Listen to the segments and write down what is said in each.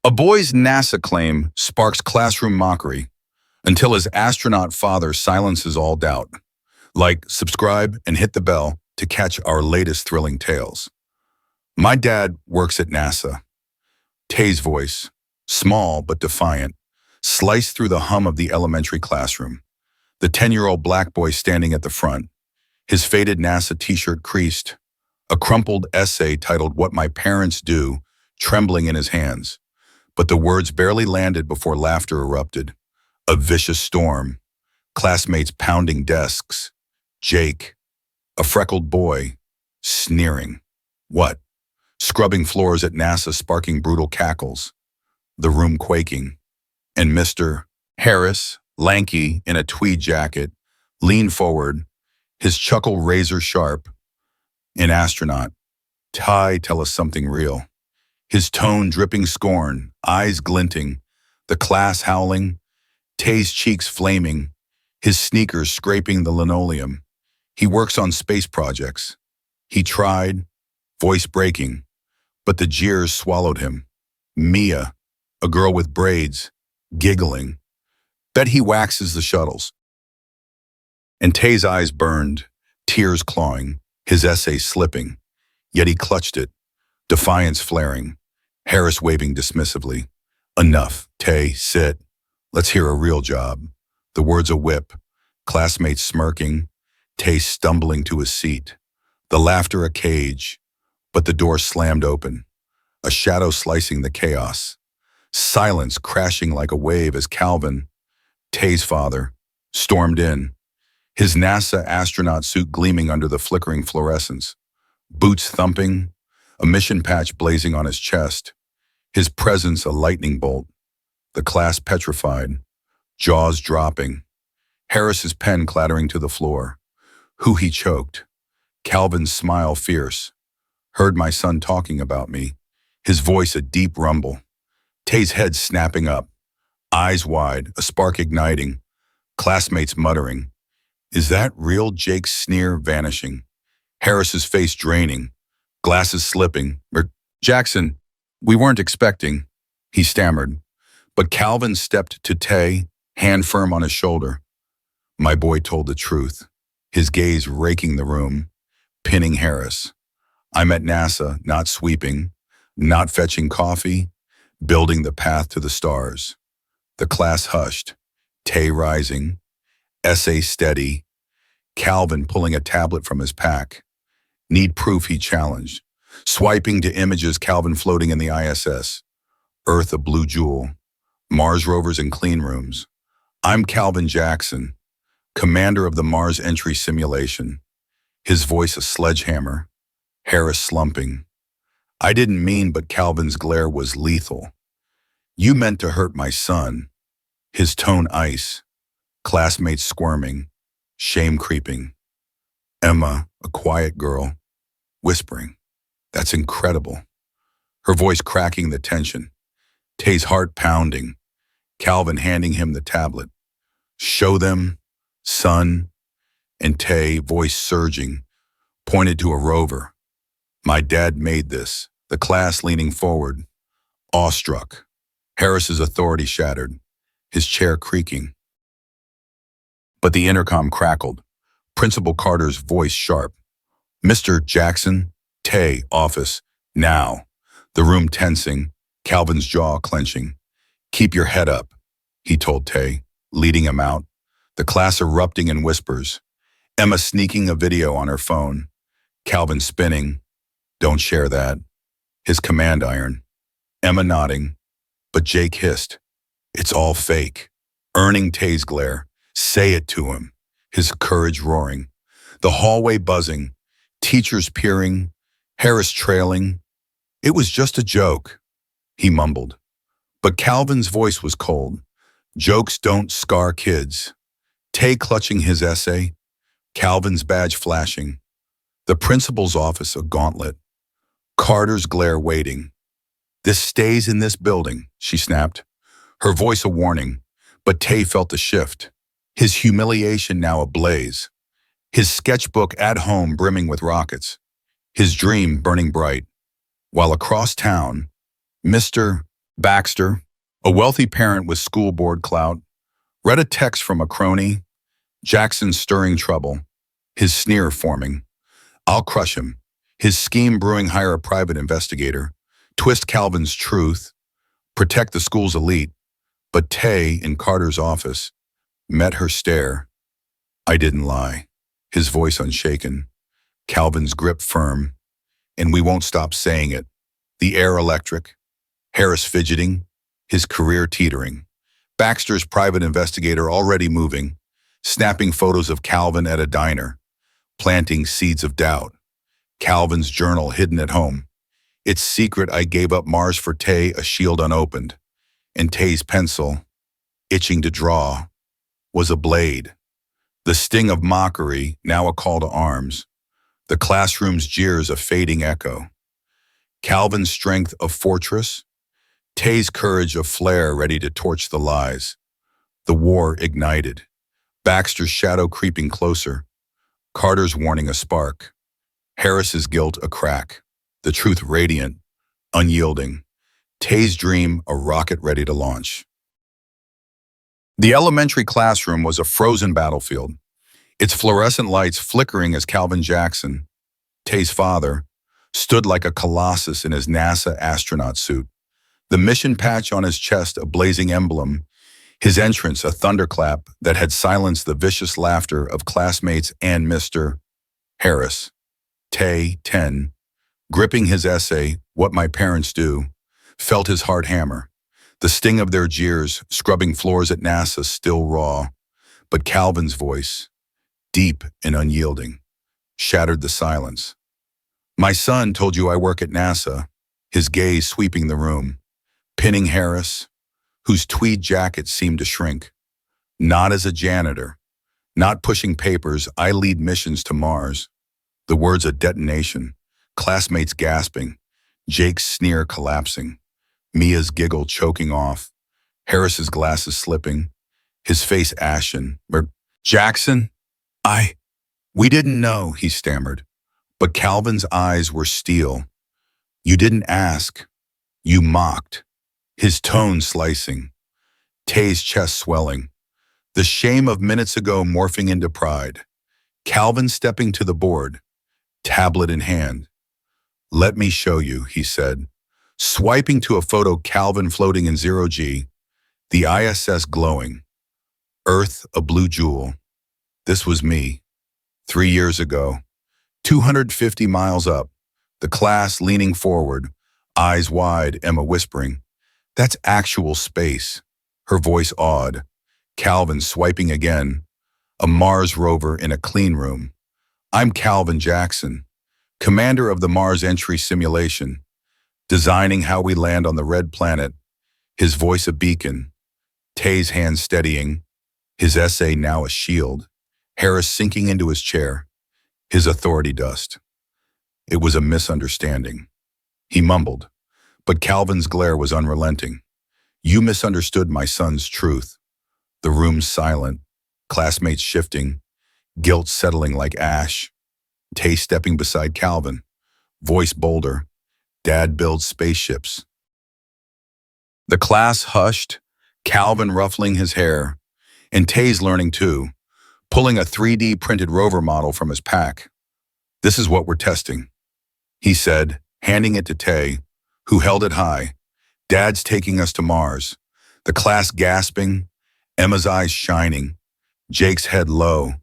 A boy's NASA claim sparks classroom mockery until his astronaut father silences all doubt. Like, subscribe, and hit the bell to catch our latest thrilling tales. My dad works at NASA. Tay's voice, small but defiant, sliced through the hum of the elementary classroom. The 10-year-old black boy standing at the front, his faded NASA t-shirt creased, a crumpled essay titled "What My Parents Do" trembling in his hands. But the words barely landed before laughter erupted. A vicious storm, classmates pounding desks. Jake, a freckled boy, sneering. What? Scrubbing floors at NASA, sparking brutal cackles. The room quaking. And Mr. Harris, lanky in a tweed jacket, leaned forward, his chuckle razor sharp. An astronaut. Ty, tell us something real. His tone dripping scorn, eyes glinting, the class howling, Tay's cheeks flaming, his sneakers scraping the linoleum. He works on space projects. He tried, voice breaking, but the jeers swallowed him. Mia, a girl with braids, giggling. Bet he waxes the shuttles. And Tay's eyes burned, tears clawing, his essay slipping. Yet he clutched it, defiance flaring. Harris waving dismissively. Enough, Tay, sit. Let's hear a real job. The words a whip, classmates smirking, Tay stumbling to his seat. The laughter a cage, but the door slammed open, a shadow slicing the chaos. Silence crashing like a wave as Calvin, Tay's father, stormed in, his NASA astronaut suit gleaming under the flickering fluorescence, boots thumping, a mission patch blazing on his chest, his presence a lightning bolt, the class petrified, jaws dropping, Harris's pen clattering to the floor. Who he choked. Calvin's smile fierce. Heard my son talking about me, his voice a deep rumble. Tay's head snapping up, eyes wide, a spark igniting, classmates muttering. Is that real? Jake's sneer vanishing. Harris's face draining, glasses slipping. Jackson, we weren't expecting, he stammered. But Calvin stepped to Tay, hand firm on his shoulder. My boy told the truth, his gaze raking the room, pinning Harris. I'm at NASA, not sweeping, not fetching coffee, building the path to the stars. The class hushed, Tay rising, essay steady, Calvin pulling a tablet from his pack. Need proof, he challenged, swiping to images Calvin floating in the ISS. Earth a blue jewel, Mars rovers in clean rooms. I'm Calvin Jackson, commander of the Mars entry simulation. His voice a sledgehammer, Harris slumping. I didn't mean, but Calvin's glare was lethal. You meant to hurt my son. His tone ice, classmates squirming, shame creeping. Emma, a quiet girl, whispering. That's incredible. Her voice cracking the tension. Tay's heart pounding. Calvin handing him the tablet. Show them, son. And Tay, voice surging, pointed to a rover. My dad made this. The class leaning forward, awestruck. Harris's authority shattered, his chair creaking. But the intercom crackled, Principal Carter's voice sharp. Mr. Jackson, Tay, office, now. The room tensing, Calvin's jaw clenching. Keep your head up, he told Tay, leading him out. The class erupting in whispers. Emma sneaking a video on her phone. Calvin spinning. Don't share that. His command iron. Emma nodding. But Jake hissed. It's all fake. Earning Tay's glare. Say it to him. His courage roaring. The hallway buzzing. Teachers peering. Harris trailing. It was just a joke, he mumbled. But Calvin's voice was cold. Jokes don't scar kids. Tay clutching his essay. Calvin's badge flashing. The principal's office a gauntlet. Carter's glare waiting. This stays in this building, she snapped, her voice a warning, but Tay felt the shift, his humiliation now ablaze, his sketchbook at home brimming with rockets, his dream burning bright, while across town, Mr. Baxter, a wealthy parent with school board clout, read a text from a crony, Jackson stirring trouble, his sneer forming. I'll crush him. His scheme brewing, hire a private investigator, twist Calvin's truth, protect the school's elite. But Tay, in Carter's office, met her stare. I didn't lie. His voice unshaken, Calvin's grip firm, and we won't stop saying it. The air electric, Harris fidgeting, his career teetering. Baxter's private investigator already moving, snapping photos of Calvin at a diner, planting seeds of doubt. Calvin's journal hidden at home. Its secret, I gave up Mars for Tay, a shield unopened. And Tay's pencil, itching to draw, was a blade. The sting of mockery, now a call to arms. The classroom's jeers, a fading echo. Calvin's strength, a fortress. Tay's courage, a flare ready to torch the lies. The war ignited. Baxter's shadow creeping closer. Carter's warning, a spark. Harris's guilt, a crack. The truth radiant, unyielding. Tay's dream, a rocket ready to launch. The elementary classroom was a frozen battlefield, its fluorescent lights flickering as Calvin Jackson, Tay's father, stood like a colossus in his NASA astronaut suit. The mission patch on his chest, a blazing emblem. His entrance, a thunderclap that had silenced the vicious laughter of classmates and Mr. Harris. Tay, 10, gripping his essay, What My Parents Do, felt his heart hammer. The sting of their jeers, scrubbing floors at NASA, still raw. But Calvin's voice, deep and unyielding, shattered the silence. My son told you I work at NASA, his gaze sweeping the room, pinning Harris, whose tweed jacket seemed to shrink. Not as a janitor, not pushing papers, I lead missions to Mars. The words a detonation, classmates gasping, Jake's sneer collapsing, Mia's giggle choking off, Harris's glasses slipping, his face ashen. Jackson, we didn't know, he stammered. But Calvin's eyes were steel. You didn't ask. You mocked. His tone slicing. Tay's chest swelling. The shame of minutes ago morphing into pride. Calvin stepping to the board, tablet in hand. Let me show you, he said, swiping to a photo Calvin floating in 0G, the ISS glowing. Earth a blue jewel. This was me, 3 years ago. 250 miles up, the class leaning forward, eyes wide, Emma whispering, that's actual space. Her voice awed. Calvin swiping again. A Mars rover in a clean room. I'm Calvin Jackson, commander of the Mars entry simulation, designing how we land on the red planet, his voice a beacon, Tay's hand steadying, his essay now a shield, Harris sinking into his chair, his authority dust. It was a misunderstanding. He mumbled, but Calvin's glare was unrelenting. You misunderstood my son's truth. The room's silent, classmates shifting, guilt settling like ash. Tay stepping beside Calvin, voice bolder. Dad builds spaceships. The class hushed, Calvin ruffling his hair, and Tay's learning too, pulling a 3D printed rover model from his pack. This is what we're testing, he said, handing it to Tay, who held it high. Dad's taking us to Mars. The class gasping, Emma's eyes shining, Jake's head low,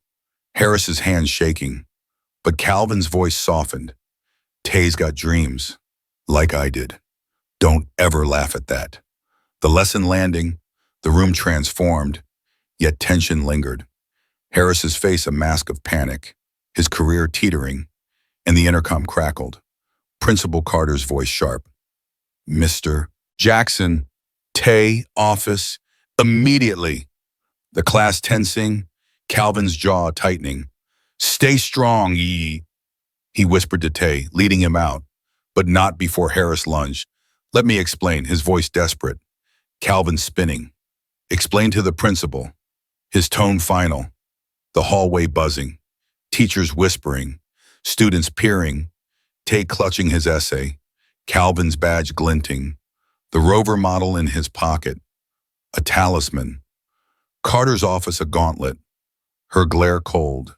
Harris's hands shaking. But Calvin's voice softened. Tay's got dreams, like I did. Don't ever laugh at that. The lesson landing, the room transformed, yet tension lingered. Harris's face a mask of panic, his career teetering, and the intercom crackled. Principal Carter's voice sharp. Mr. Jackson, Tay, office, immediately. The class tensing, Calvin's jaw tightening. Stay strong, he whispered to Tay, leading him out, but not before Harris lunged. Let me explain, his voice desperate. Calvin spinning. Explain to the principal. His tone final. The hallway buzzing. Teachers whispering. Students peering. Tay clutching his essay. Calvin's badge glinting. The rover model in his pocket, a talisman. Carter's office a gauntlet, her glare cold.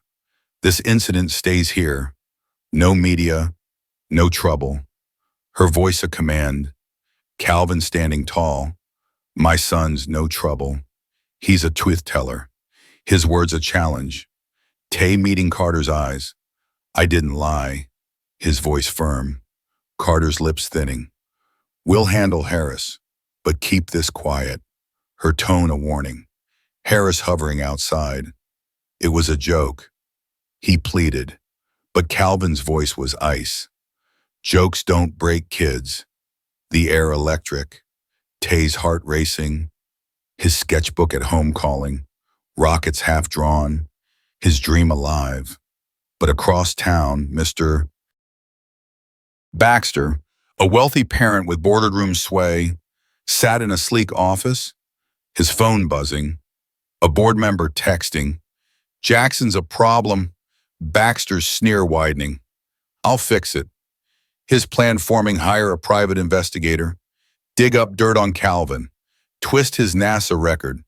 This incident stays here. No media, no trouble. Her voice a command. Calvin standing tall. My son's no trouble. He's a truth teller. His words a challenge. Tay meeting Carter's eyes. I didn't lie. His voice firm. Carter's lips thinning. We'll handle Harris, but keep this quiet. Her tone a warning. Harris hovering outside. It was a joke. He pleaded, but Calvin's voice was ice. Jokes don't break kids. The air electric. Tay's heart racing. His sketchbook at home calling. Rockets half drawn. His dream alive. But across town, Mr. Baxter, a wealthy parent with boardroom sway, sat in a sleek office, his phone buzzing, a board member texting. Jackson's a problem. Baxter's sneer widening. I'll fix it. His plan forming: hire a private investigator, dig up dirt on Calvin, twist his NASA record,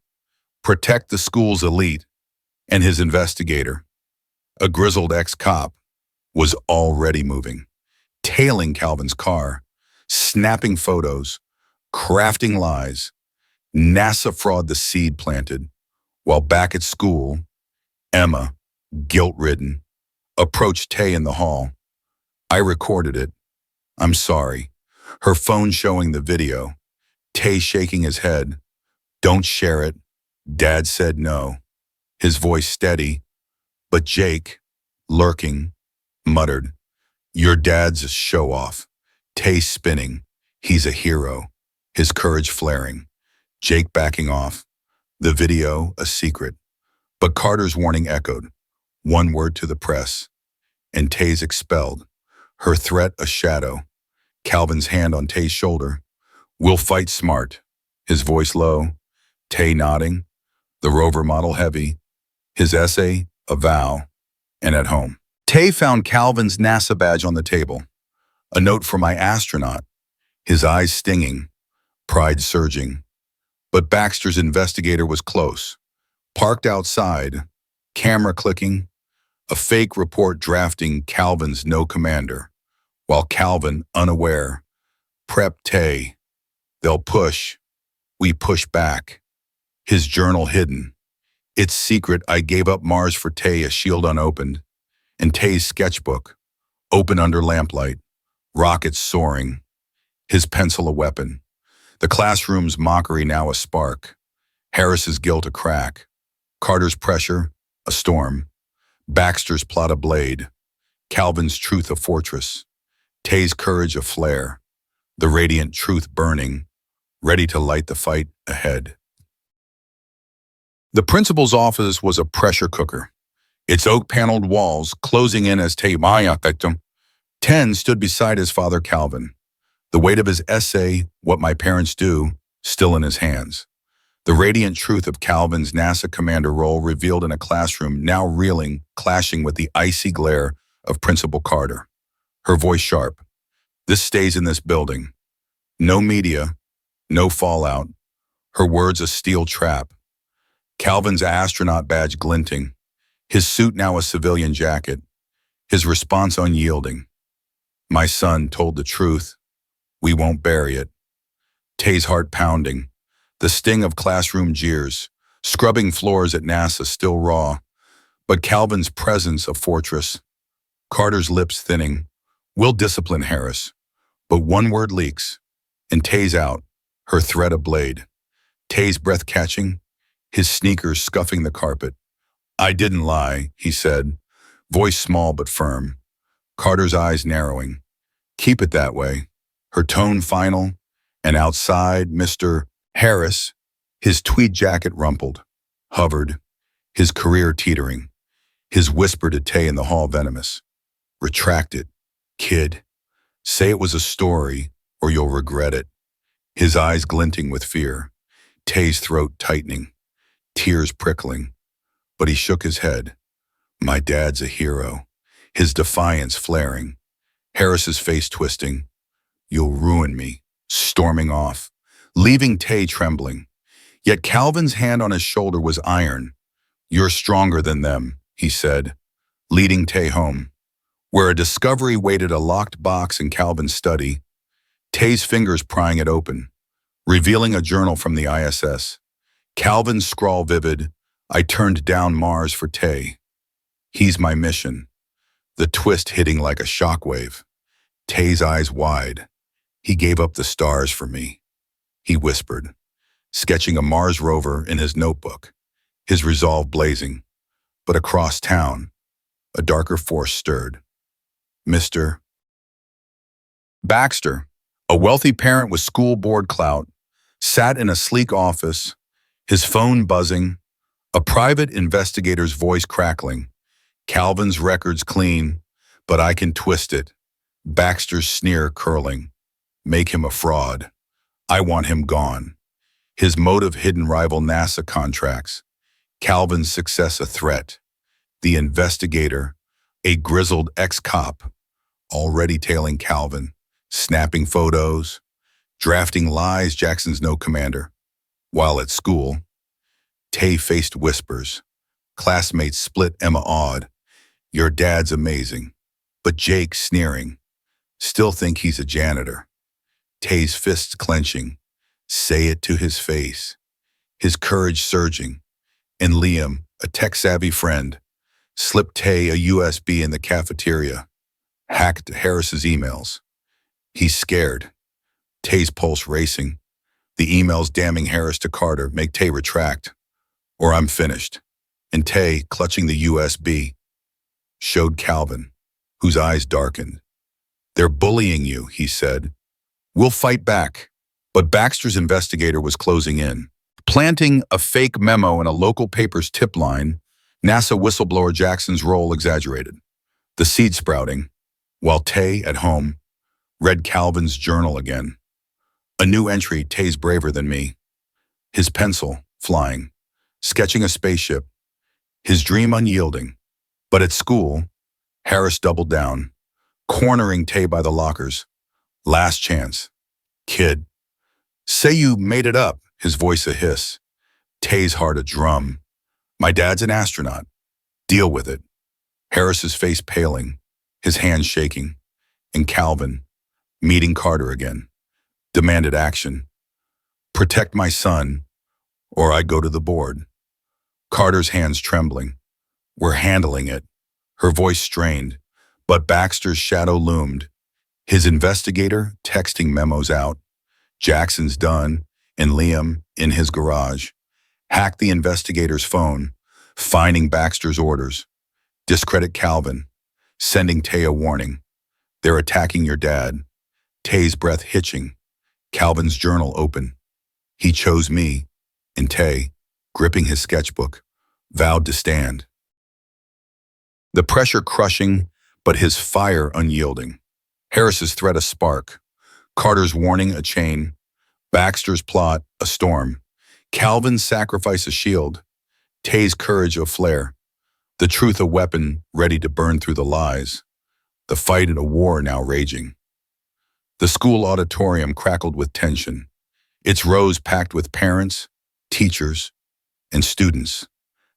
protect the school's elite, and his investigator, a grizzled ex-cop, was already moving, tailing Calvin's car, snapping photos, crafting lies. NASA fraud the seed planted, while back at school, Emma, guilt-ridden, approached Tay in the hall. I recorded it. I'm sorry. Her phone showing the video. Tay shaking his head. Don't share it. Dad said no. His voice steady. But Jake, lurking, muttered, your dad's a show-off. Tay spinning. He's a hero. His courage flaring. Jake backing off. The video a secret. But Carter's warning echoed. One word to the press. And Tay's expelled. Her threat a shadow. Calvin's hand on Tay's shoulder. We'll fight smart. His voice low. Tay nodding. The rover model heavy. His essay a vow. And at home. Tay found Calvin's NASA badge on the table. A note for my astronaut. His eyes stinging. Pride surging. But Baxter's investigator was close. Parked outside. Camera clicking. A fake report drafting Calvin's no commander. While Calvin, unaware, prepped Tay. They'll push. We push back. His journal hidden. It's secret I gave up Mars for Tay, a shield unopened. And Tay's sketchbook, open under lamplight. Rockets soaring. His pencil a weapon. The classroom's mockery now a spark. Harris's guilt a crack. Carter's pressure, a storm. Baxter's plot a blade. Calvin's truth a fortress. Tay's courage a flare. The radiant truth burning, ready to light the fight ahead. The principal's office was a pressure cooker. Its oak-paneled walls closing in as Tay 10 stood beside his father Calvin. The weight of his essay, What My Parents Do, still in his hands. The radiant truth of Calvin's NASA commander role revealed in a classroom now reeling, clashing with the icy glare of Principal Carter. Her voice sharp. This stays in this building. No media, no fallout. Her words a steel trap. Calvin's astronaut badge glinting. His suit now a civilian jacket. His response unyielding. My son told the truth. We won't bury it. Tay's heart pounding. The sting of classroom jeers. Scrubbing floors at NASA still raw. But Calvin's presence a fortress. Carter's lips thinning. We'll discipline Harris. But one word leaks. And Tay's out. Her threat a blade. Tay's breath catching. His sneakers scuffing the carpet. I didn't lie, he said. Voice small but firm. Carter's eyes narrowing. Keep it that way. Her tone final. And outside, Mr. Harris, his tweed jacket rumpled, hovered, his career teetering. His whisper to Tay in the hall venomous. Retract it, kid. Say it was a story, or you'll regret it. His eyes glinting with fear. Tay's throat tightening, tears prickling. But he shook his head. My dad's a hero. His defiance flaring. Harris's face twisting. You'll ruin me, storming off, leaving Tay trembling. Yet Calvin's hand on his shoulder was iron. "You're stronger than them," he said, leading Tay home, where a discovery waited, a locked box in Calvin's study, Tay's fingers prying it open, revealing a journal from the ISS. Calvin's scrawl vivid, "I turned down Mars for Tay. He's my mission." The twist hitting like a shockwave. Tay's eyes wide. "He gave up the stars for me," he whispered, sketching a Mars rover in his notebook, his resolve blazing. But across town, a darker force stirred. Mr. Baxter, a wealthy parent with school board clout, sat in a sleek office, his phone buzzing, a private investigator's voice crackling. "Calvin's record's clean, but I can twist it." Baxter's sneer curling. "Make him a fraud. I want him gone." His motive hidden rival NASA contracts. Calvin's success a threat. The investigator, a grizzled ex-cop, already tailing Calvin, snapping photos, drafting lies Jackson's no commander. While at school, Tay faced whispers. Classmates split Emma awed. "Your dad's amazing." But Jake sneering. "Still think he's a janitor." Tay's fists clenching. Say it to his face. His courage surging. And Liam, a tech-savvy friend, slipped Tay a USB in the cafeteria, hacked Harris's emails. He's scared. Tay's pulse racing. The emails damning Harris to Carter make Tay retract. "Or I'm finished." And Tay, clutching the USB, showed Calvin, whose eyes darkened. "They're bullying you," he said. "We'll fight back." But Baxter's investigator was closing in, planting a fake memo in a local paper's tip line. NASA whistleblower Jackson's role exaggerated. The seed sprouting, while Tay, at home, read Calvin's journal again. A new entry, "Tay's braver than me." His pencil, flying, sketching a spaceship, his dream unyielding. But at school, Harris doubled down, cornering Tay by the lockers. "Last chance. Kid. Say you made it up," his voice a hiss. Tay's heart a drum. "My dad's an astronaut. Deal with it." Harris's face paling, his hands shaking. And Calvin, meeting Carter again, demanded action. "Protect my son, or I go to the board." Carter's hands trembling. "We're handling it." Her voice strained, but Baxter's shadow loomed. His investigator texting memos out. Jackson's done, and Liam, in his garage, hacked the investigator's phone, finding Baxter's orders. "Discredit Calvin, sending Tay a warning. They're attacking your dad." Tay's breath hitching, Calvin's journal open. "He chose me," and Tay, gripping his sketchbook, vowed to stand. The pressure crushing, but his fire unyielding. Harris's threat a spark. Carter's warning a chain. Baxter's plot a storm. Calvin's sacrifice a shield. Tay's courage a flare. The truth a weapon ready to burn through the lies. The fight in a war now raging. The school auditorium crackled with tension, its rows packed with parents, teachers, and students.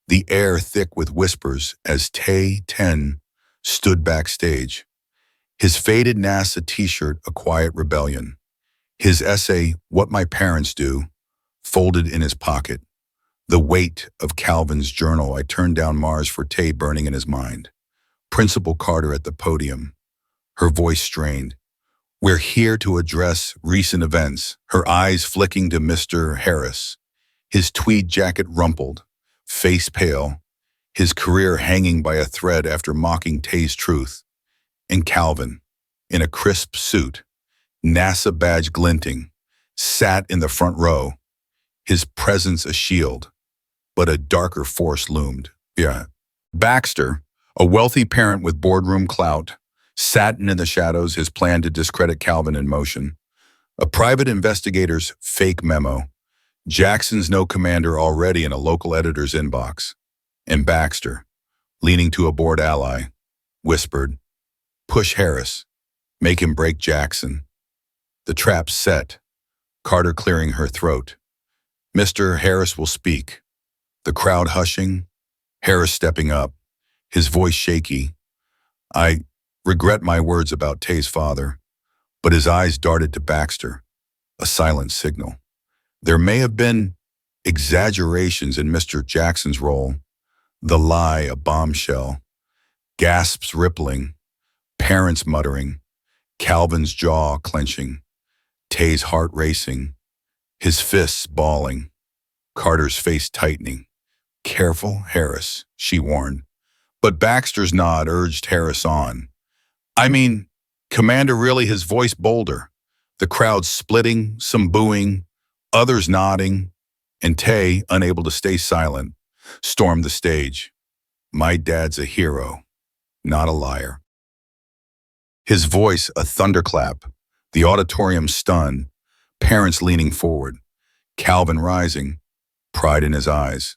The air thick with whispers as Tay 10 stood backstage. His faded NASA t-shirt a quiet rebellion. His essay, "What My Parents Do," folded in his pocket. The weight of Calvin's journal, "I Turned Down Mars for Tay," burning in his mind. Principal Carter at the podium, her voice strained. "We're here to address recent events," her eyes flicking to Mr. Harris, his tweed jacket rumpled, face pale, his career hanging by a thread after mocking Tay's truth. And Calvin, in a crisp suit, NASA badge glinting, sat in the front row, his presence a shield, but a darker force loomed. Baxter, a wealthy parent with boardroom clout, sat in the shadows, his plan to discredit Calvin in motion. A private investigator's fake memo. Jackson's no commander already in a local editor's inbox. And Baxter, leaning to a board ally, whispered, "Push Harris. Make him break Jackson." The trap's set. Carter clearing her throat. Mr. Harris will speak. The crowd hushing. Harris stepping up, his voice shaky. I regret my words about Tay's father, but his eyes darted to Baxter, a silent signal. There may have been exaggerations in Mr. Jackson's role, the lie a bombshell, gasps rippling, parents muttering, Calvin's jaw clenching, Tay's heart racing, his fists balling, Carter's face tightening. Careful, Harris, she warned. But Baxter's nod urged Harris on. I mean, Commander, really, his voice bolder. The crowd splitting, some booing, others nodding, and Tay, unable to stay silent, stormed the stage. My dad's a hero, not a liar. His voice a thunderclap, the auditorium stunned, parents leaning forward, Calvin rising, pride in his eyes.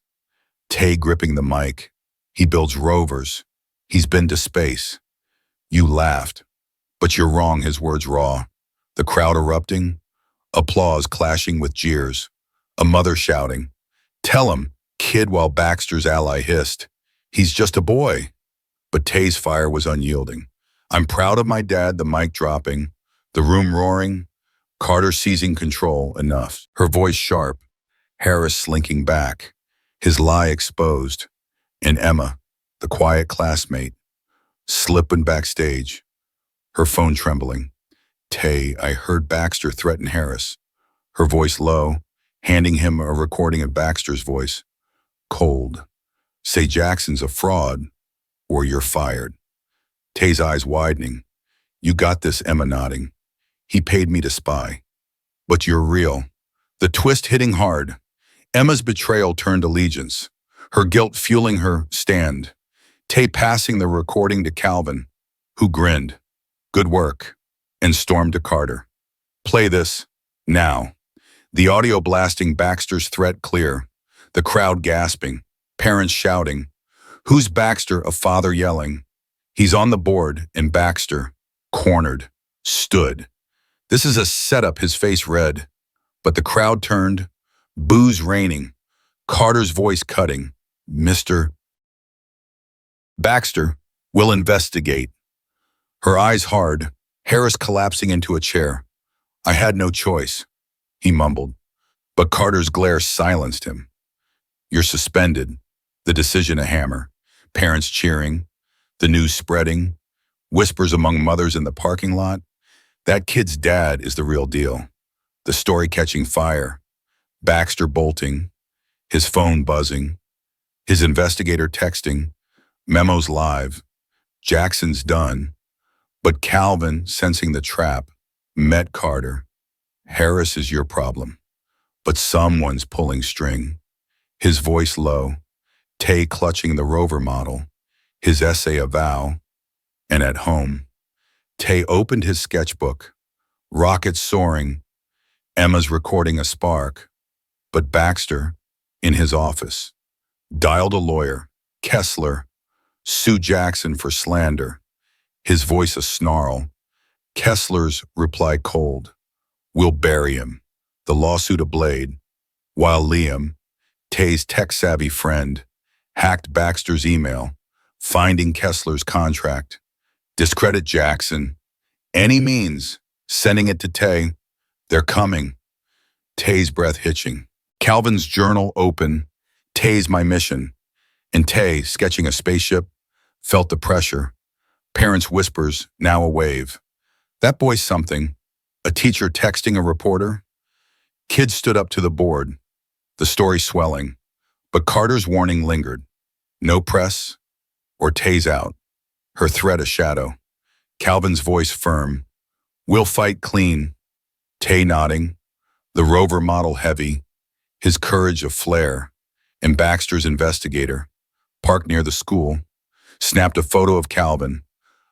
Tay gripping the mic. He builds rovers. He's been to space. You laughed. But you're wrong, his words raw. The crowd erupting. Applause clashing with jeers. A mother shouting. Tell him, kid, while Baxter's ally hissed. He's just a boy. But Tay's fire was unyielding. I'm proud of my dad, the mic dropping. The room roaring. Carter seizing control, enough. Her voice sharp. Harris slinking back. His lie exposed, and Emma, the quiet classmate, slipping backstage, her phone trembling. Tay, I heard Baxter threaten Harris, her voice low, handing him a recording of Baxter's voice. Cold. Say Jackson's a fraud, or you're fired. Tay's eyes widening. You got this, Emma nodding. He paid me to spy. But you're real. The twist hitting hard. Emma's betrayal turned allegiance, her guilt fueling her stand. Tay passing the recording to Calvin, who grinned. Good work, and stormed to Carter. Play this, now. The audio blasting Baxter's threat clear, the crowd gasping, parents shouting. Who's Baxter? A father yelling. He's on the board, and Baxter, cornered, stood. This is a setup, his face red. But the crowd turned, boos raining, Carter's voice cutting. Mr. Baxter, will investigate. Her eyes hard, Harris collapsing into a chair. I had no choice, he mumbled. But Carter's glare silenced him. You're suspended. The decision a hammer. Parents cheering. The news spreading. Whispers among mothers in the parking lot. That kid's dad is the real deal. The story catching fire. Baxter bolting, his phone buzzing, his investigator texting, memos live, Jackson's done. But Calvin, sensing the trap, met Carter. Harris is your problem, but someone's pulling string. His voice low, Tay clutching the rover model, his essay a vow, and at home. Tay opened his sketchbook, rockets soaring, Emma's recording a spark. But Baxter, in his office, dialed a lawyer, Kessler, sue Jackson for slander, his voice a snarl. Kessler's reply cold. We'll bury him, the lawsuit ablade, while Liam, Tay's tech-savvy friend, hacked Baxter's email, finding Kessler's contract. Discredit Jackson. Any means, sending it to Tay. They're coming. Tay's breath hitching. Calvin's journal open, Tay's my mission, and Tay, sketching a spaceship, felt the pressure. Parents' whispers, now a wave. That boy's something. A teacher texting a reporter. Kids stood up to the board, the story swelling, but Carter's warning lingered. No press, or Tay's out. Her threat a shadow. Calvin's voice firm. We'll fight clean. Tay nodding, the rover model heavy, his courage a flare, and Baxter's investigator, parked near the school, snapped a photo of Calvin,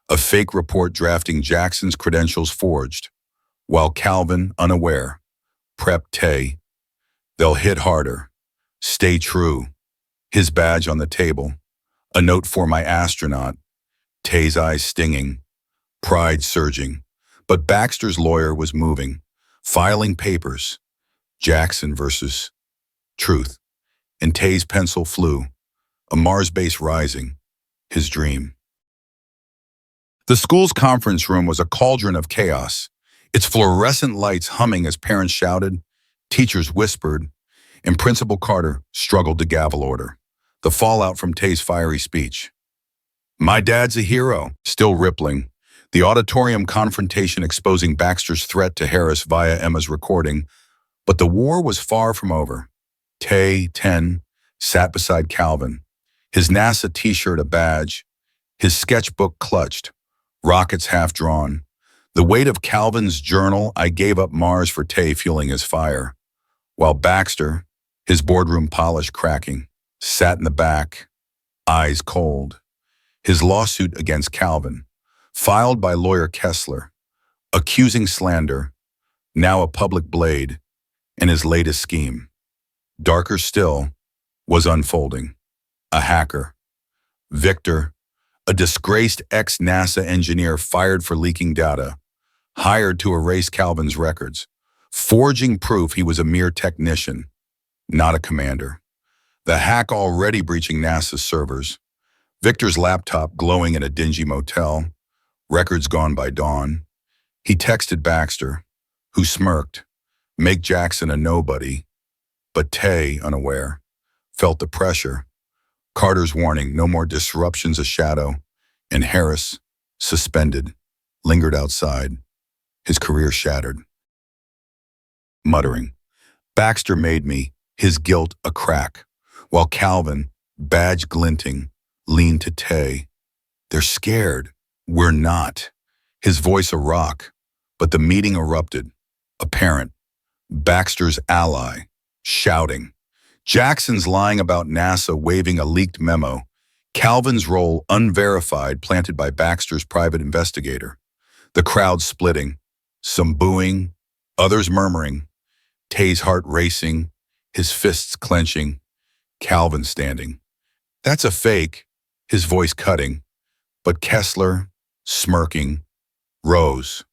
a fake report drafting Jackson's credentials forged, while Calvin, unaware, prepped Tay. They'll hit harder. Stay true. His badge on the table, a note for my astronaut, Tay's eyes stinging, pride surging, but Baxter's lawyer was moving, filing papers, Jackson versus truth. And Tay's pencil flew, a Mars base rising, his dream. The school's conference room was a cauldron of chaos, its fluorescent lights humming as parents shouted, teachers whispered, and Principal Carter struggled to gavel order. The fallout from Tay's fiery speech. "My dad's a hero," still rippling. The auditorium confrontation exposing Baxter's threat to Harris via Emma's recording. But the war was far from over. Tay, 10, sat beside Calvin, his NASA t-shirt a badge, his sketchbook clutched, rockets half drawn. The weight of Calvin's journal, "I gave up Mars for Tay," fueling his fire. While Baxter, his boardroom polish cracking, sat in the back, eyes cold. His lawsuit against Calvin, filed by lawyer Kessler, accusing slander, now a public blade, and his latest scheme, darker still, was unfolding. A hacker. Victor, a disgraced ex-NASA engineer fired for leaking data, hired to erase Calvin's records, forging proof he was a mere technician, not a commander. The hack already breaching NASA's servers. Victor's laptop glowing in a dingy motel, records gone by dawn. He texted Baxter, who smirked, make Jackson a nobody. But Tay, unaware, felt the pressure. Carter's warning, no more disruptions, a shadow, and Harris, suspended, lingered outside, his career shattered. Muttering, Baxter made me, his guilt a crack, while Calvin, badge glinting, leaned to Tay. They're scared. We're not. His voice a rock, but the meeting erupted. A parent, Baxter's ally, shouting. Jackson's lying about NASA waving a leaked memo. Calvin's role unverified, planted by Baxter's private investigator. The crowd splitting, some booing, others murmuring. Tay's heart racing, his fists clenching. Calvin standing. That's a fake, his voice cutting. But Kessler, smirking, rose.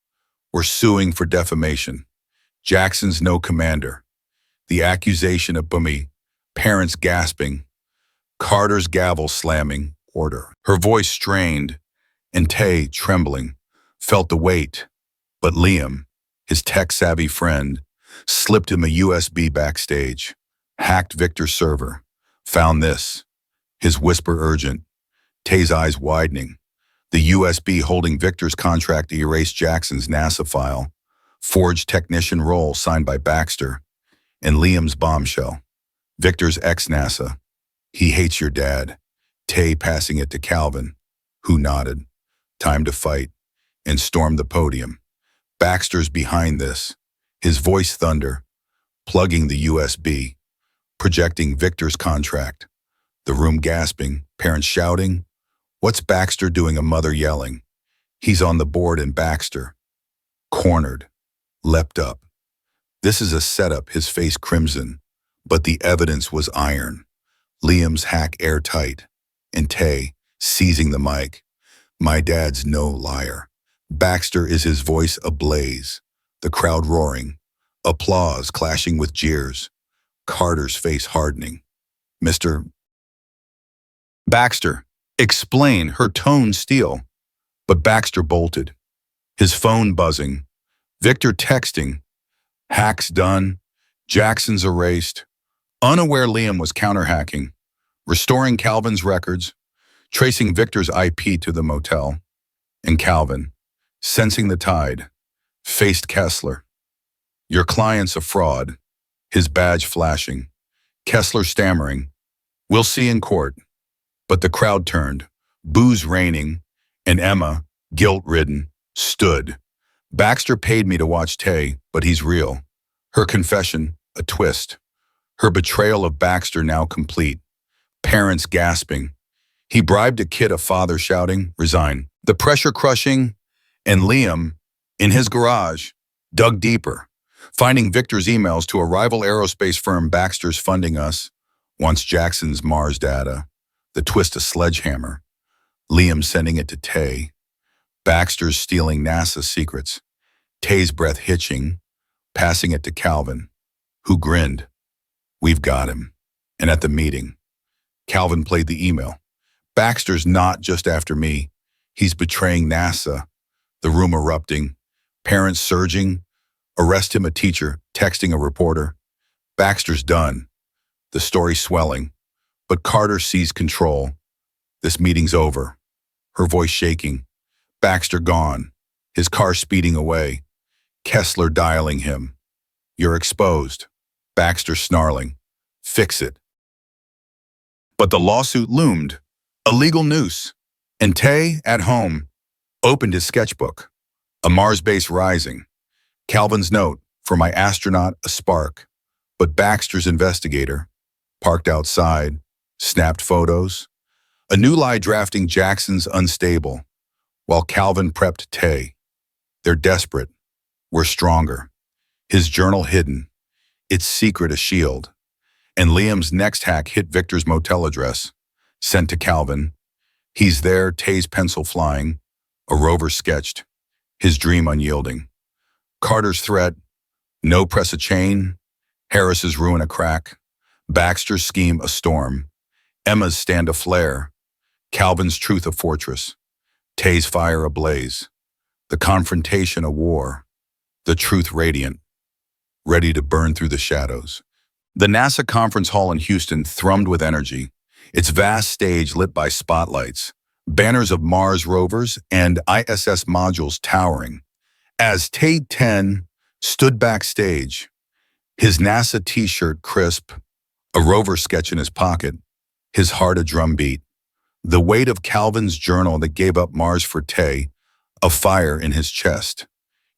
We're suing for defamation. Jackson's no commander. The accusation of boomy, parents gasping, Carter's gavel slamming, order. Her voice strained, and Tay, trembling, felt the weight. But Liam, his tech-savvy friend, slipped him a USB backstage, hacked Victor's server, found this, his whisper urgent, Tay's eyes widening, the USB holding Victor's contract to erase Jackson's NASA file, forged technician role signed by Baxter, and Liam's bombshell, Victor's ex-NASA. He hates your dad. Tay passing it to Calvin, who nodded. Time to fight, and stormed the podium. Baxter's behind this, his voice thunder, plugging the USB, projecting Victor's contract. The room gasping, parents shouting. What's Baxter doing? A mother yelling. He's on the board, and Baxter, cornered, leapt up. This is a setup, his face crimson, but the evidence was iron. Liam's hack airtight, and Tay, seizing the mic. My dad's no liar. Baxter is his voice ablaze, the crowd roaring, applause clashing with jeers, Carter's face hardening. Mr. Baxter, explain, her tone steel. But Baxter bolted, his phone buzzing, Victor texting, hacks done, Jackson's erased. Unaware Liam was counter-hacking, restoring Calvin's records, tracing Victor's IP to the motel. And Calvin, sensing the tide, faced Kessler. Your client's a fraud, his badge flashing. Kessler stammering, we'll see in court. But the crowd turned, boos raining, and Emma, guilt-ridden, stood. Baxter paid me to watch Tay, but he's real. Her confession, a twist. Her betrayal of Baxter now complete. Parents gasping. He bribed a kid, a father shouting, resign. The pressure crushing, and Liam, in his garage, dug deeper, finding Victor's emails to a rival aerospace firm. Baxter's funding us, wants Jackson's Mars data. The twist, a sledgehammer. Liam sending it to Tay. Baxter's stealing NASA secrets. Tay's breath hitching, passing it to Calvin. who grinned. We've got him. And at the meeting, Calvin played the email. Baxter's not just after me. He's betraying NASA. The room erupting. Parents surging. Arrest him, a teacher, texting a reporter. Baxter's done. The story swelling. But Carter seized control. This meeting's over. Her voice shaking. Baxter gone. His car speeding away. Kessler dialing him. You're exposed. Baxter snarling. Fix it. But the lawsuit loomed. A legal noose. And Tay, at home, opened his sketchbook. A Mars base rising. Calvin's note, for my astronaut, a spark. But Baxter's investigator, parked outside, snapped photos. A new lie drafting Jackson's unstable, while Calvin prepped Tay. They're desperate. We're stronger. His journal hidden, its secret a shield. And Liam's next hack hit Victor's motel address, sent to Calvin. He's there, Tay's pencil flying, a rover sketched, his dream unyielding. Carter's threat, no press a chain, Harris's ruin a crack, Baxter's scheme a storm, Emma's stand a flare, Calvin's truth a fortress, Tay's fire ablaze, the confrontation a war, the truth radiant, ready to burn through the shadows. The NASA conference hall in Houston thrummed with energy, its vast stage lit by spotlights, banners of Mars rovers and ISS modules towering. As Tay 10 stood backstage, his NASA t-shirt crisp, a rover sketch in his pocket, his heart a drumbeat, the weight of Calvin's journal that gave up Mars for Tay, a fire in his chest.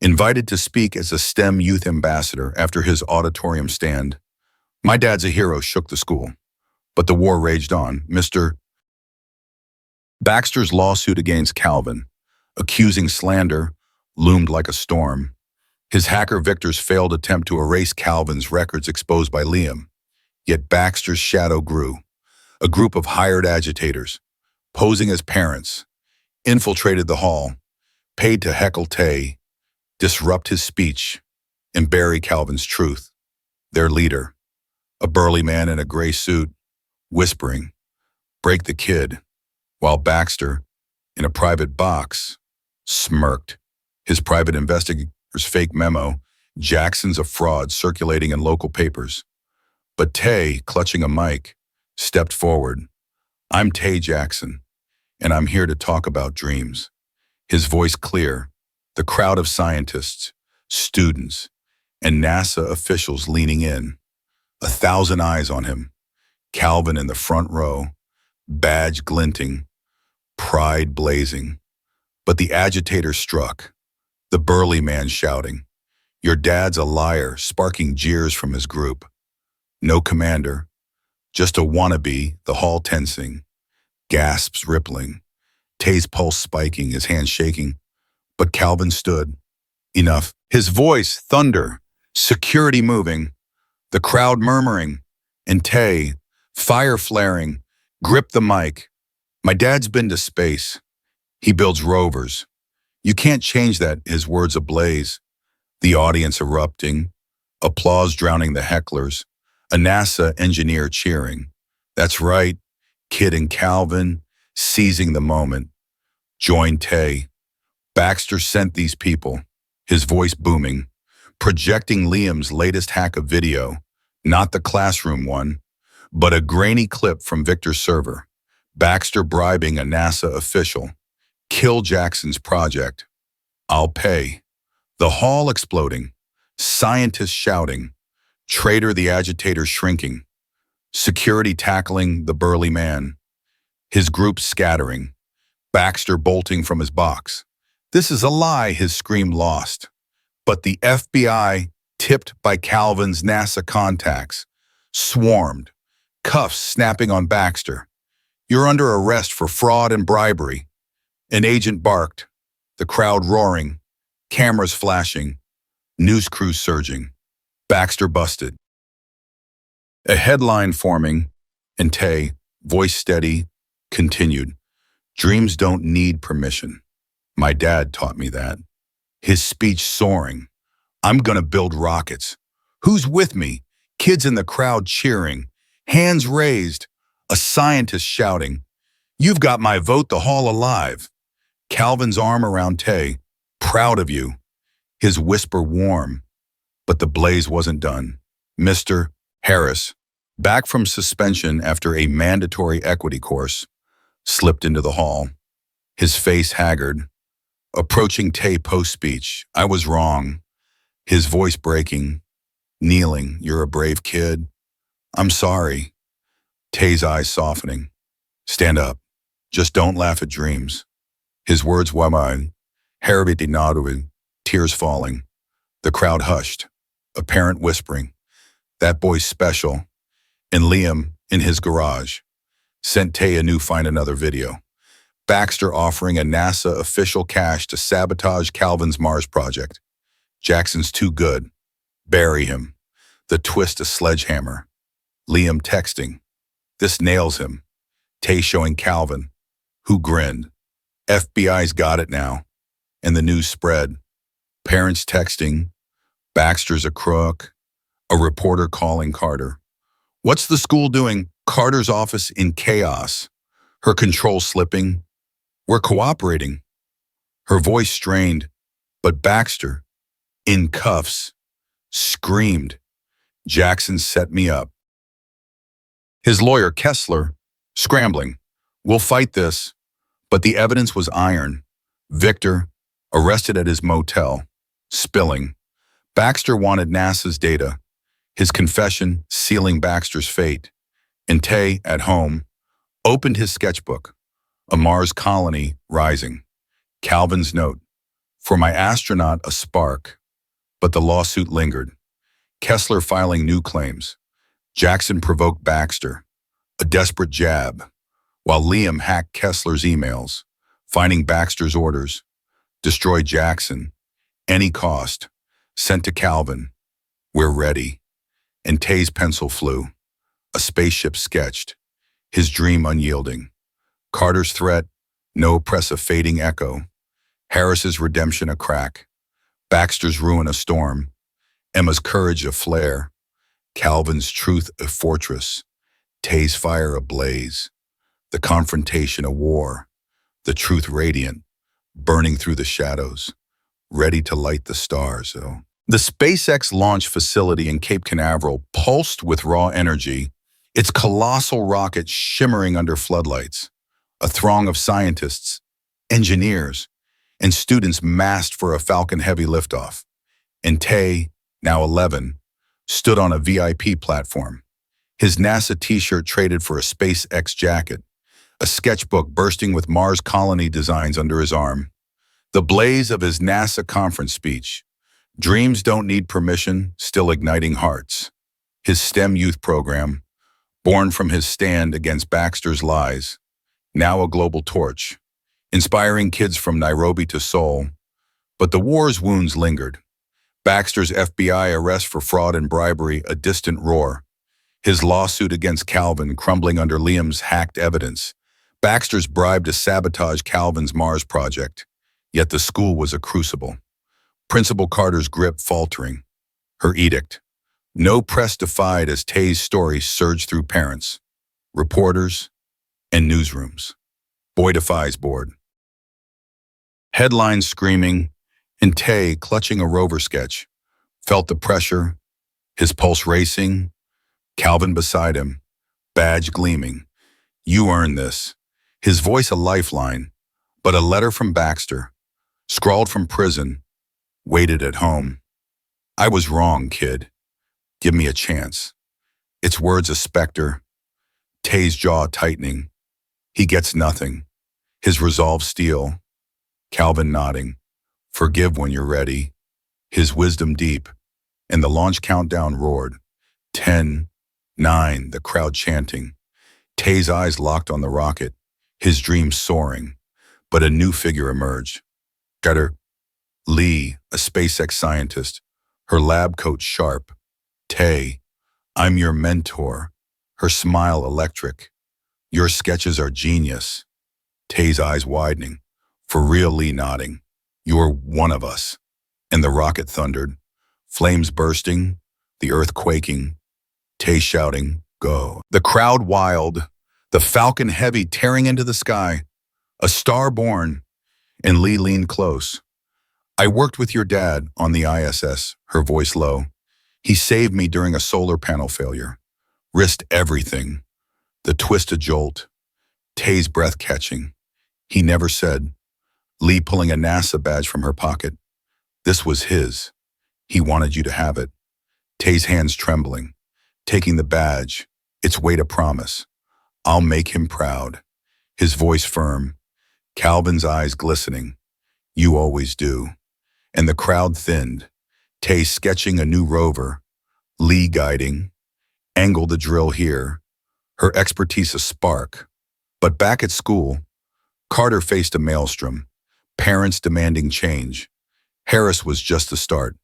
Invited to speak as a STEM youth ambassador after his auditorium stand. My dad's a hero shook the school. But the war raged on. Mr. Baxter's lawsuit against Calvin, accusing slander, loomed like a storm. His hacker Victor's failed attempt to erase Calvin's records exposed by Liam. Yet Baxter's shadow grew. A group of hired agitators, posing as parents, infiltrated the hall, paid to heckle Tay, disrupt his speech, and bury Calvin's truth. Their leader, a burly man in a gray suit, whispering, break the kid, while Baxter, in a private box, smirked. His private investigator's fake memo, Jackson's a fraud, circulating in local papers. But Tay, clutching a mic, stepped forward. I'm Tay Jackson, and I'm here to talk about dreams. His voice clear, the crowd of scientists, students, and NASA officials leaning in. 1,000 eyes on him. Calvin in the front row, badge glinting, pride blazing. But the agitator struck, the burly man shouting, your dad's a liar, sparking jeers from his group. No commander, just a wannabe, the hall tensing, gasps rippling, Tay's pulse spiking, his hands shaking. But Calvin stood. Enough. His voice, thunder, security moving, the crowd murmuring, and Tay, fire flaring, gripped the mic. My dad's been to space. He builds rovers. You can't change that, his words ablaze. The audience erupting, applause drowning the hecklers, a NASA engineer cheering. That's right, Kid and Calvin, seizing the moment. Join Tay. Baxter sent these people, his voice booming, projecting Liam's latest hack of video, not the classroom one, but a grainy clip from Victor's server. Baxter bribing a NASA official. Kill Jackson's project. I'll pay. The hall exploding. Scientists shouting. Traitor the agitator shrinking. Security tackling the burly man. His group scattering. Baxter bolting from his box. This is a lie, his scream lost. But the FBI, tipped by Calvin's NASA contacts, swarmed, cuffs snapping on Baxter. You're under arrest for fraud and bribery. An agent barked, the crowd roaring, cameras flashing, news crews surging. Baxter busted. A headline forming, and Tay, voice steady, continued. Dreams don't need permission. My dad taught me that. His speech soaring. I'm gonna build rockets. Who's with me? Kids in the crowd cheering, hands raised, a scientist shouting, "You've got my vote, the hall alive." Calvin's arm around Tay, "Proud of you." His whisper warm, but the blaze wasn't done. Mr. Harris, back from suspension after a mandatory equity course, slipped into the hall, his face haggard, approaching Tay post-speech. "I was wrong." His voice breaking, kneeling, "You're a brave kid. I'm sorry." Tay's eyes softening. "Stand up. Just don't laugh at dreams." His words were Harabiti, tears falling. The crowd hushed, a parent whispering, "That boy's special." And Liam, in his garage, sent Tay a new Find Another video. Baxter offering a NASA official cash to sabotage Calvin's Mars project. "Jackson's too good. Bury him." The twist a sledgehammer. Liam texting, "This nails him." Tay showing Calvin, who grinned, "FBI's got it now." And the news spread. Parents texting, "Baxter's a crook." A reporter calling Carter. "What's the school doing?" Carter's office in chaos. Her control slipping. "We're cooperating." Her voice strained, but Baxter, in cuffs, screamed, "Jackson set me up." His lawyer, Kessler, scrambling, "We'll fight this." But the evidence was iron. Victor, arrested at his motel, spilling. Baxter wanted NASA's data, his confession sealing Baxter's fate. And Tay, at home, opened his sketchbook, a Mars colony rising. Calvin's note, "For my astronaut, a spark." But the lawsuit lingered. Kessler filing new claims. Jackson provoked Baxter, a desperate jab, while Liam hacked Kessler's emails, finding Baxter's orders. "Destroy Jackson, any cost." Sent to Calvin, "We're ready." And Tay's pencil flew, a spaceship sketched, his dream unyielding. Carter's threat, no press a fading echo. Harris's redemption a crack. Baxter's ruin a storm. Emma's courage a flare. Calvin's truth a fortress. Tay's fire a blaze. The confrontation a war. The truth radiant, burning through the shadows, ready to light the stars. The SpaceX launch facility in Cape Canaveral pulsed with raw energy, its colossal rocket shimmering under floodlights. A throng of scientists, engineers, and students massed for a Falcon Heavy liftoff. And Tay, now 11, stood on a VIP platform. His NASA t-shirt traded for a SpaceX jacket, a sketchbook bursting with Mars colony designs under his arm. The blaze of his NASA conference speech, "Dreams don't need permission, still igniting hearts." His STEM youth program, born from his stand against Baxter's lies, now a global torch, inspiring kids from Nairobi to Seoul. But the war's wounds lingered. Baxter's FBI arrest for fraud and bribery a distant roar. His lawsuit against Calvin crumbling under Liam's hacked evidence. Baxter's bribe to sabotage Calvin's Mars project. Yet the school was a crucible. Principal Carter's grip faltering. Her edict. No press defied as Tay's story surged through parents, reporters, and newsrooms. Boy defies board. Headlines screaming, and Tay, clutching a rover sketch, felt the pressure, his pulse racing, Calvin beside him, badge gleaming. "You earned this." His voice a lifeline, but a letter from Baxter, scrawled from prison, waited at home. "I was wrong, kid. Give me a chance." Its words a specter, Tay's jaw tightening. He gets nothing. His resolve steel. Calvin nodding. "Forgive when you're ready." His wisdom deep, and the launch countdown roared. 10, 9, the crowd chanting. Tay's eyes locked on the rocket, his dreams soaring. But a new figure emerged. Carter Lee, a SpaceX scientist, her lab coat sharp. "Tay, I'm your mentor." Her smile electric. "Your sketches are genius." Tay's eyes widening. "For real," Lee nodding. "You're one of us." And the rocket thundered, flames bursting, the earth quaking. Tay shouting, "Go." The crowd wild, the falcon heavy tearing into the sky. A star born, and Lee leaned close. "I worked with your dad on the ISS," her voice low. "He saved me during a solar panel failure. Risked everything." The twist a jolt, Tay's breath catching. "He never said." Lee pulling a NASA badge from her pocket. "This was his. He wanted you to have it." Tay's hands trembling, taking the badge, its weight a promise. "I'll make him proud." His voice firm, Calvin's eyes glistening. "You always do." And the crowd thinned, Tay sketching a new rover, Lee guiding, angle the drill here, her expertise a spark. But back at school, Carter faced a maelstrom, parents demanding change. Harris was just the start.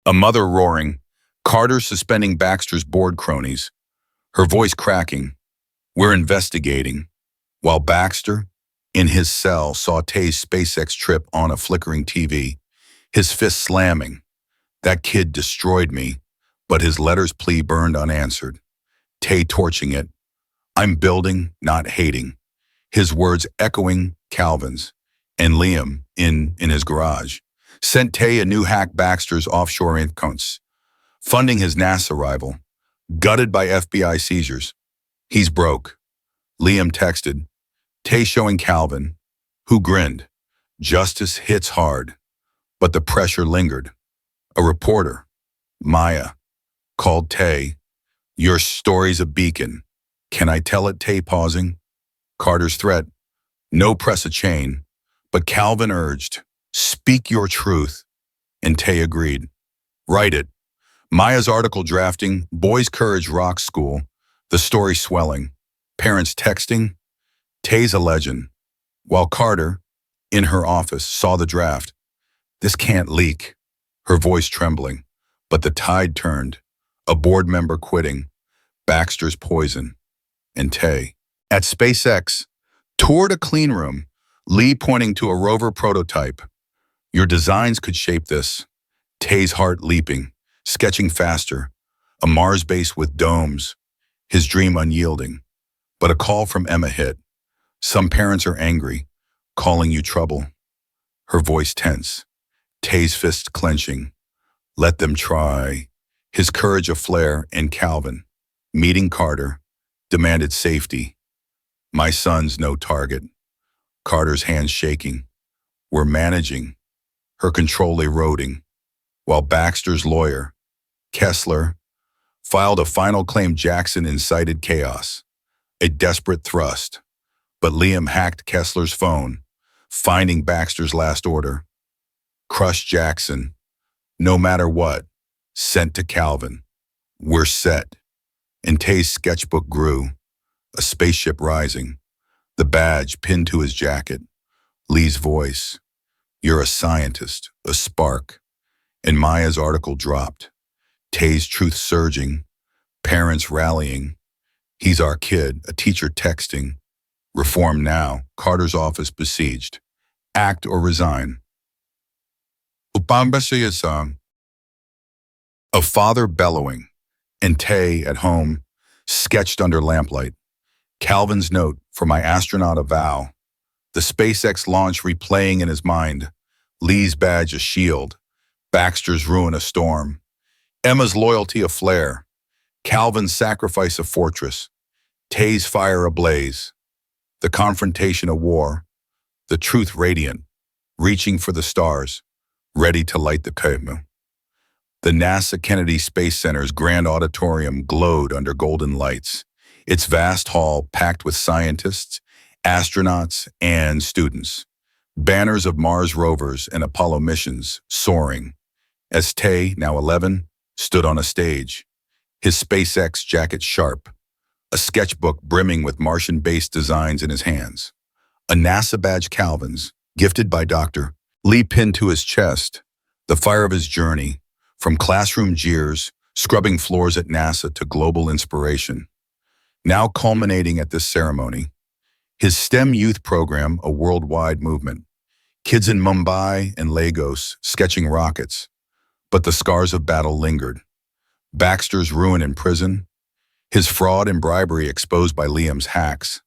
A mother roaring, Carter suspending Baxter's board cronies, her voice cracking, "We're investigating," while Baxter, in his cell, saw Tay's SpaceX trip on a flickering TV, his fist slamming. "That kid destroyed me," but his letter's plea burned unanswered. Tay torching it, "I'm building, not hating." His words echoing Calvin's, and Liam, in his garage, sent Tay a new hack Baxter's offshore accounts, funding his NASA rival, gutted by FBI seizures. "He's broke." Liam texted, Tay showing Calvin, who grinned. Justice hits hard, but the pressure lingered. A reporter, Maya, called Tay, "Your story's a beacon. Can I tell it?" Tay pausing. Carter's threat, "No press a chain," but Calvin urged, "Speak your truth." And Tay agreed. "Write it." Maya's article drafting, Boys' Courage Rocks School, the story swelling, parents texting, Tay's a legend, while Carter, in her office, saw the draft. "This can't leak," her voice trembling, but the tide turned, a board member quitting, Baxter's poison, and Tay. At SpaceX, toured a clean room, Lee pointing to a rover prototype. "Your designs could shape this." Tay's heart leaping, sketching faster, a Mars base with domes, his dream unyielding. But a call from Emma hit. "Some parents are angry, calling you trouble." Her voice tense, Tay's fist clenching. "Let them try." His courage aflare, and Calvin, meeting Carter, demanded safety. "My son's no target." Carter's hands shaking. "We're managing." Her control eroding, while Baxter's lawyer, Kessler, filed a final claim Jackson incited chaos. A desperate thrust. But Liam hacked Kessler's phone, finding Baxter's last order. "Crush Jackson, no matter what," sent to Calvin. "We're set." And Tay's sketchbook grew, a spaceship rising, the badge pinned to his jacket. Lee's voice, "You're a scientist, a spark." And Maya's article dropped, Tay's truth surging, parents rallying. "He's our kid," a teacher texting. "Reform now." Carter's office besieged. "Act or resign." Upambasiya song. A father bellowing, and Tay at home, sketched under lamplight. Calvin's note, "For my astronaut a vow." The SpaceX launch replaying in his mind. Lee's badge a shield. Baxter's ruin a storm. Emma's loyalty a flare. Calvin's sacrifice a fortress. Tay's fire ablaze. The confrontation a war. The truth radiant, reaching for the stars, ready to light the cosmos. The NASA Kennedy Space Center's grand auditorium glowed under golden lights, its vast hall packed with scientists, astronauts, and students. Banners of Mars rovers and Apollo missions soaring, as Tay, now 11, stood on a stage, his SpaceX jacket sharp, a sketchbook brimming with Martian-based designs in his hands. A NASA badge Calvin's, gifted by Dr. Lee pinned to his chest, the fire of his journey, from classroom jeers, scrubbing floors at NASA to global inspiration. Now culminating at this ceremony, his STEM youth program, a worldwide movement. Kids in Mumbai and Lagos sketching rockets, but the scars of battle lingered. Baxter's ruin in prison, his fraud and bribery exposed by Liam's hacks,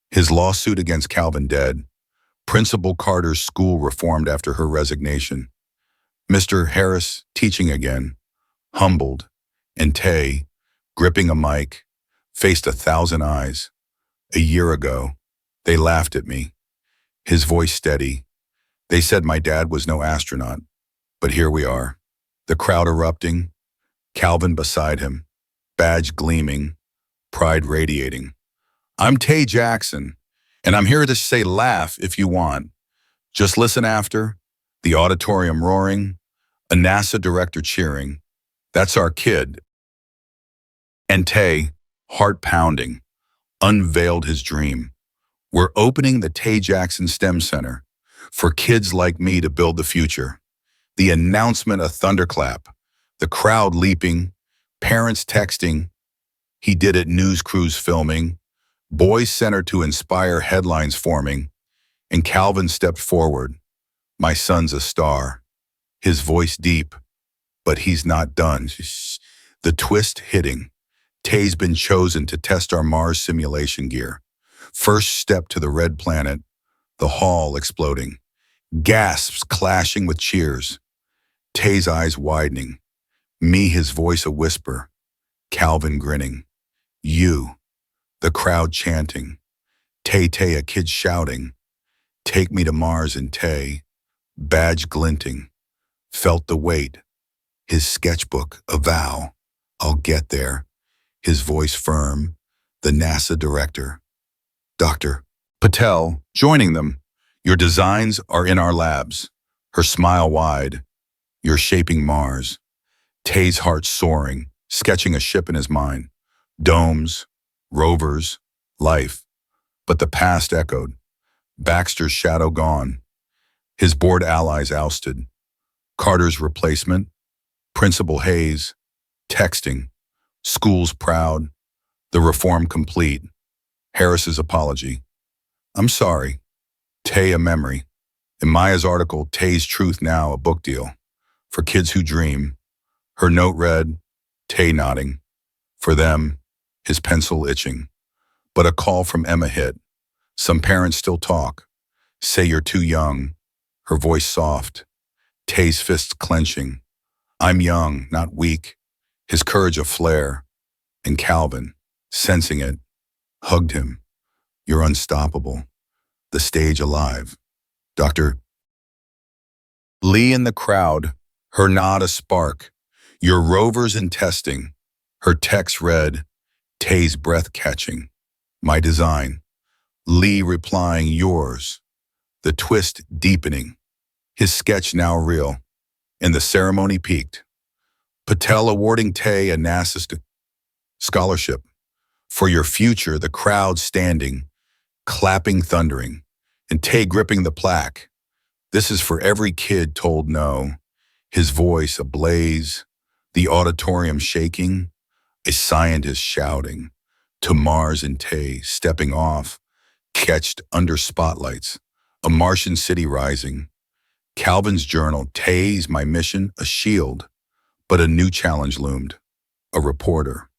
his lawsuit against Calvin dead, Principal Carter's school reformed after her resignation, Mr. Harris teaching again, humbled, and Tay, gripping a mic, faced 1,000 eyes. A year ago, they laughed at me, his voice steady. They said my dad was no astronaut, but here we are. The crowd erupting, Calvin beside him, badge gleaming, pride radiating. I'm Tay Jackson, and I'm here to say laugh if you want. Just listen after, the auditorium roaring, a NASA director cheering. That's our kid. And Tay, heart pounding, unveiled his dream. We're opening the Tay Jackson STEM Center for kids like me to build the future. The announcement a thunderclap, the crowd leaping, parents texting. He did it, news crews filming, Boys Center to inspire headlines forming, and Calvin stepped forward. My son's a star. His voice deep, but he's not done. The twist hitting. Tay's been chosen to test our Mars simulation gear. First step to the red planet, the hall exploding. Gasps clashing with cheers. Tay's eyes widening. Me, his voice a whisper. Calvin grinning. You, the crowd chanting. Tay, Tay, a kid shouting. Take me to Mars and Tay, badge glinting. Felt the weight. His sketchbook, a vow. I'll get there. His voice firm. The NASA director. Dr. Patel, joining them. Your designs are in our labs. Her smile wide. You're shaping Mars. Tay's heart soaring, sketching a ship in his mind. Domes, rovers, life. But the past echoed. Baxter's shadow gone. His board allies ousted. Carter's replacement. Principal Hayes. Texting. School's proud. The reform complete. Harris's apology. I'm sorry. Tay a memory. In Maya's article, Tay's Truth Now, a book deal. For kids who dream. Her note read, Tay nodding. For them, his pencil itching. But a call from Emma hit. Some parents still talk. Say you're too young. Her voice soft. Tay's fists clenching. I'm young, not weak. His courage a flare. And Calvin, sensing it, hugged him. You're unstoppable. The stage alive. Dr. Lee in the crowd, her nod a spark. Your rovers in testing. Her text read, Tay's breath catching. My design. Lee replying, yours. The twist deepening. His sketch now real. And the ceremony peaked. Patel awarding Tay a NASA scholarship. For your future, the crowd standing, clapping, thundering, and Tay gripping the plaque. This is for every kid told no. His voice ablaze, the auditorium shaking, a scientist shouting, to Mars and Tay stepping off, catched under spotlights, a Martian city rising. Calvin's journal, Tay's my mission, a shield, but a new challenge loomed, a reporter.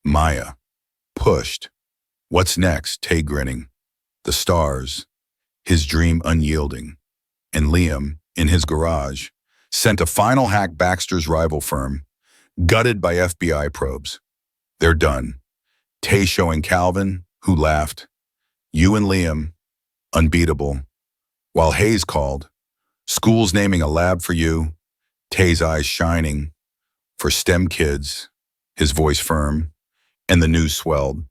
Maya, pushed. What's next? Tay grinning. The stars, his dream unyielding. And Liam, in his garage, sent a final hack Baxter's rival firm, gutted by FBI probes. They're done. Tay showing Calvin, who laughed. You and Liam, unbeatable. While Hayes called, school's naming a lab for you, Tay's eyes shining. For STEM kids, his voice firm, and the news swelled.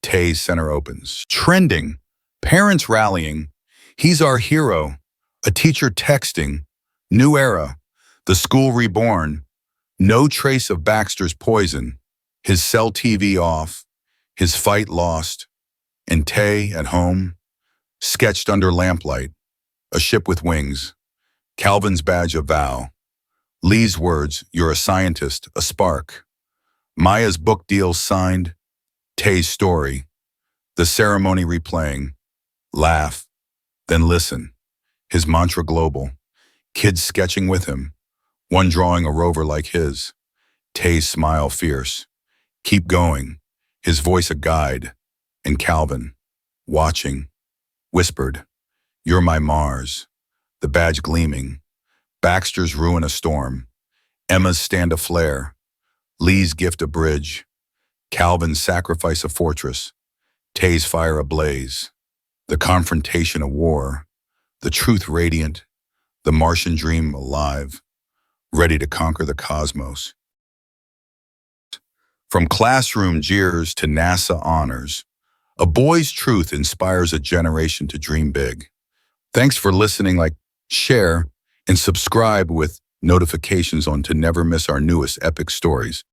Tay's center opens. Trending. Parents rallying. He's our hero. A teacher texting. New era. The school reborn. No trace of Baxter's poison. His cell TV off. His fight lost. And Tay at home. Sketched under lamplight. A ship with wings. Calvin's badge a vow. Lee's words, you're a scientist, a spark. Maya's book deal signed. Tay's story. The ceremony replaying. Laugh. Then listen. His mantra global. Kids sketching with him. One drawing a rover like his. Tay's smile fierce. Keep going, his voice a guide. And Calvin, watching, whispered, You're my Mars. The badge gleaming. Baxter's ruin a storm. Emma's stand a flare. Lee's gift a bridge. Calvin's sacrifice a fortress. Tay's fire ablaze. The confrontation a war. The truth radiant. The Martian dream alive. Ready to conquer the cosmos. From classroom jeers to NASA honors, a boy's truth inspires a generation to dream big. Thanks for listening. Share, and subscribe with notifications on to never miss our newest epic stories.